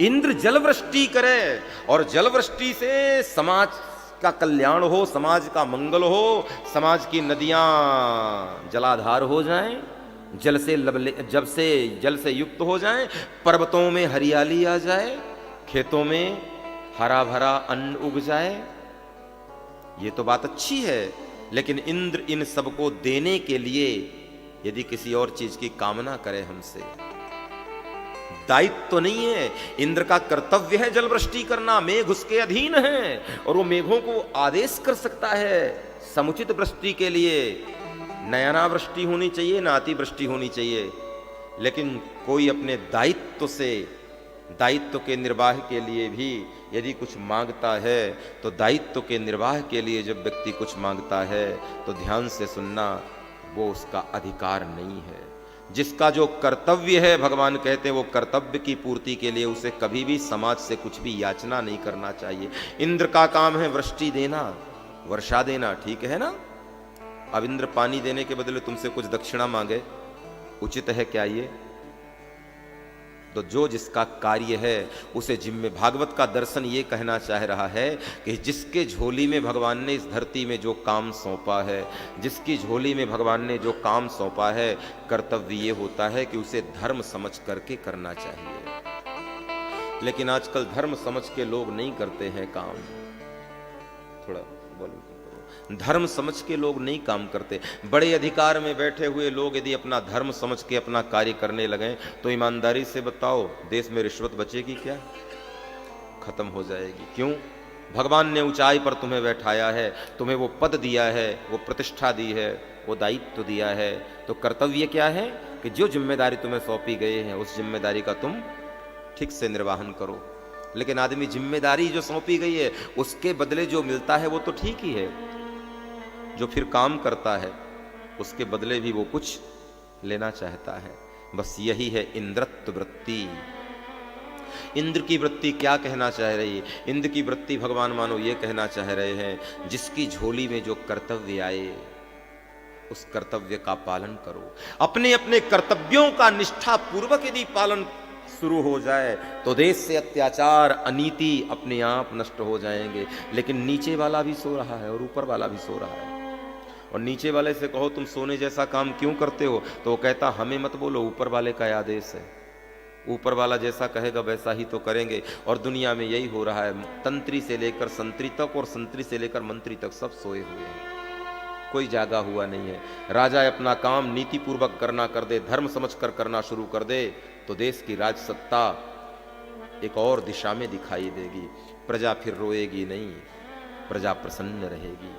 इंद्र जलवृष्टि करे और जलवृष्टि से समाज का कल्याण हो, समाज का मंगल हो, समाज की नदियां जलाधार हो जाएं, जल से युक्त हो जाएं, पर्वतों में हरियाली आ जाए, खेतों में हरा भरा अन्न उग जाए। ये तो बात अच्छी है, लेकिन इंद्र इन सबको देने के लिए यदि किसी और चीज की कामना करे हमसे, दायित्व तो नहीं है। इंद्र का कर्तव्य है जलवृष्टि करना, मेघ उसके अधीन है और वो मेघों को आदेश कर सकता है समुचित वृष्टि के लिए। नयनावृष्टि होनी चाहिए, ना अतिवृष्टि होनी चाहिए, लेकिन कोई अपने दायित्व से, दायित्व के निर्वाह के लिए भी यदि कुछ मांगता है, तो दायित्व के निर्वाह के लिए जब व्यक्ति कुछ मांगता है तो ध्यान से सुनना, वो उसका अधिकार नहीं है। जिसका जो कर्तव्य है, भगवान कहते हैं वो कर्तव्य की पूर्ति के लिए उसे कभी भी समाज से कुछ भी याचना नहीं करना चाहिए। इंद्र का काम है वृष्टि देना, वर्षा देना, ठीक है ना। अब इंद्र पानी देने के बदले तुमसे कुछ दक्षिणा मांगे, उचित है क्या ये? तो जो जिसका कार्य है उसे जिम्मे, भागवत का दर्शन ये कहना चाह रहा है कि जिसके झोली में भगवान ने इस धरती में जो काम सौंपा है, जिसकी झोली में भगवान ने जो काम सौंपा है, कर्तव्य ये होता है कि उसे धर्म समझ करके करना चाहिए। लेकिन आजकल धर्म समझ के लोग नहीं करते हैं काम। थोड़ा बोलो, धर्म समझ के लोग नहीं काम करते। बड़े अधिकार में बैठे हुए लोग यदि अपना धर्म समझ के अपना कार्य करने लगे तो ईमानदारी से बताओ, देश में रिश्वत बचेगी क्या? खत्म हो जाएगी। क्यों? भगवान ने ऊंचाई पर तुम्हें बैठाया है, तुम्हें वो पद दिया है, वो प्रतिष्ठा दी है, वो दायित्व दिया है, तो कर्तव्य क्या है कि जो जिम्मेदारी तुम्हें सौंपी गई है उस जिम्मेदारी का तुम ठीक से निर्वहन करो। लेकिन आदमी जिम्मेदारी जो सौंपी गई है उसके बदले जो मिलता है वो तो ठीक ही है, जो फिर काम करता है उसके बदले भी वो कुछ लेना चाहता है। बस यही है इंद्रत्व वृत्ति। इंद्र की वृत्ति क्या कहना चाह रही है? इंद्र की वृत्ति भगवान मानो ये कहना चाह रहे हैं, जिसकी झोली में जो कर्तव्य आए उस कर्तव्य का पालन करो। अपने अपने कर्तव्यों का निष्ठा पूर्वक यदि पालन शुरू हो जाए तो देश से अत्याचार, अनीति अपने आप नष्ट हो जाएंगे। लेकिन नीचे वाला भी सो रहा है और ऊपर वाला भी सो रहा है, और नीचे वाले से कहो तुम सोने जैसा काम क्यों करते हो, तो वो कहता हमें मत बोलो, ऊपर वाले का आदेश है, ऊपर वाला जैसा कहेगा वैसा ही तो करेंगे। और दुनिया में यही हो रहा है, तंत्री से लेकर संतरी तक और संतरी से लेकर मंत्री तक सब सोए हुए हैं, कोई जागा हुआ नहीं है। राजा अपना काम नीति पूर्वक करना कर दे, धर्म समझ कर करना शुरू कर दे, तो देश की राजसत्ता एक और दिशा में दिखाई देगी। प्रजा फिर रोएगी नहीं, प्रजा प्रसन्न रहेगी।